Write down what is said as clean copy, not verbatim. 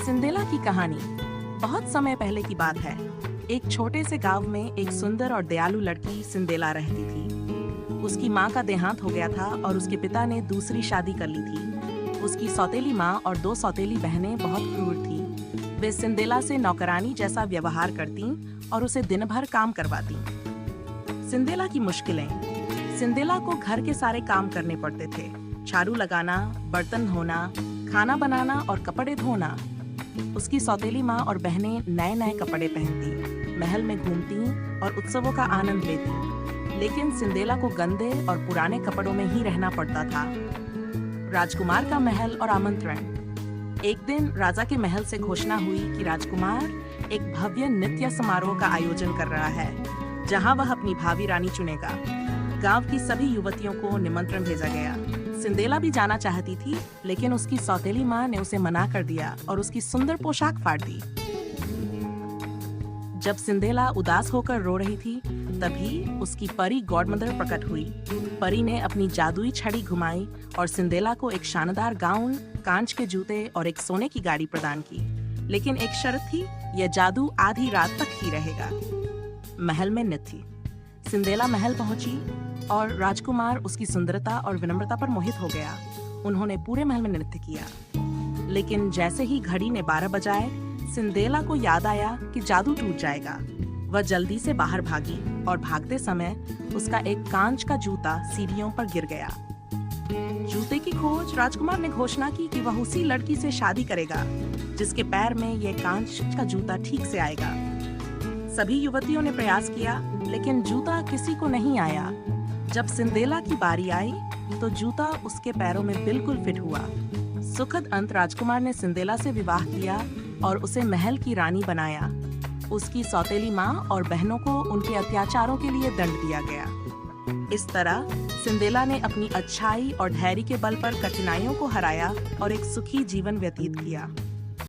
सिंदेला की कहानी बहुत समय पहले की बात है। एक छोटे से गांव में एक सुंदर और दयालु लड़की सिंदेला रहती थी। उसकी माँ का देहांत हो गया था और उसके पिता ने दूसरी शादी कर ली थी। उसकी सौतेली माँ और दो सौतेली बहनें बहुत क्रूर थीं। वे सिंदेला से नौकरानी जैसा व्यवहार करतीं और उसे दिन भर काम करवातीं। सिंदेला की मुश्किलें। सिंदेला को घर के सारे काम करने पड़ते थे। झाड़ू लगाना, बर्तन धोना, खाना बनाना और कपड़े धोना। उसकी सौतेली माँ और बहनें नए नए कपड़े पहनती, महल में घूमती और उत्सवों का आनंद लेती। लेकिन सिंदेला को गंदे और पुराने कपड़ों में ही रहना पड़ता था। राजकुमार का महल और आमंत्रण। एक दिन राजा के महल से घोषणा हुई कि राजकुमार एक भव्य नृत्य समारोह का आयोजन कर रहा है, जहां वह अपनी भावी रानी चुनेगा। गांव की सभी युवतियों को निमंत्रण भेजा गया। सिंदेला भी जाना चाहती थी, लेकिन उसकी सौतेली माँ ने उसे मना कर दिया और उसकी सुंदर पोशाक फाड़ दी। जब सिंदेला उदास होकर रो रही थी, तभी उसकी परी गॉडमदर प्रकट हुई। परी ने अपनी जादुई छड़ी घुमाई और सिंदेला को एक शानदार गाउन, कांच के जूते और एक सोने की गाड़ी प्रदान की। लेकिन एक शर्त थी, यह जादू आधी रात तक ही रहेगा। महल में नृत्य। सिंदेला महल पहुंची और राजकुमार उसकी सुंदरता और विनम्रता पर मोहित हो गया। उन्होंने पूरे महल में नृत्य किया। लेकिन जैसे ही घड़ी ने 12 बजाए, सिंदेला को याद आया कि जादू टूट जाएगा। वह जल्दी से बाहर भागी और भागते समय उसका एक कांच का जूता सीढ़ियों पर गिर गया। जूते की खोज। राजकुमार ने घोषणा की कि वह उसी लड़की से शादी करेगा जिसके पैर में यह कांच का जूता ठीक से आएगा। सभी युवतियों ने प्रयास किया, लेकिन जूता किसी को नहीं आया। जब सिंदेला की बारी आई तो जूता उसके पैरों में बिल्कुल फिट हुआ। सुखद अंत। राजकुमार ने सिंदेला से विवाह किया और उसे महल की रानी बनाया। उसकी सौतेली माँ और बहनों को उनके अत्याचारों के लिए दंड दिया गया। इस तरह सिंदेला ने अपनी अच्छाई और धैर्य के बल पर कठिनाइयों को हराया और एक सुखी जीवन व्यतीत किया।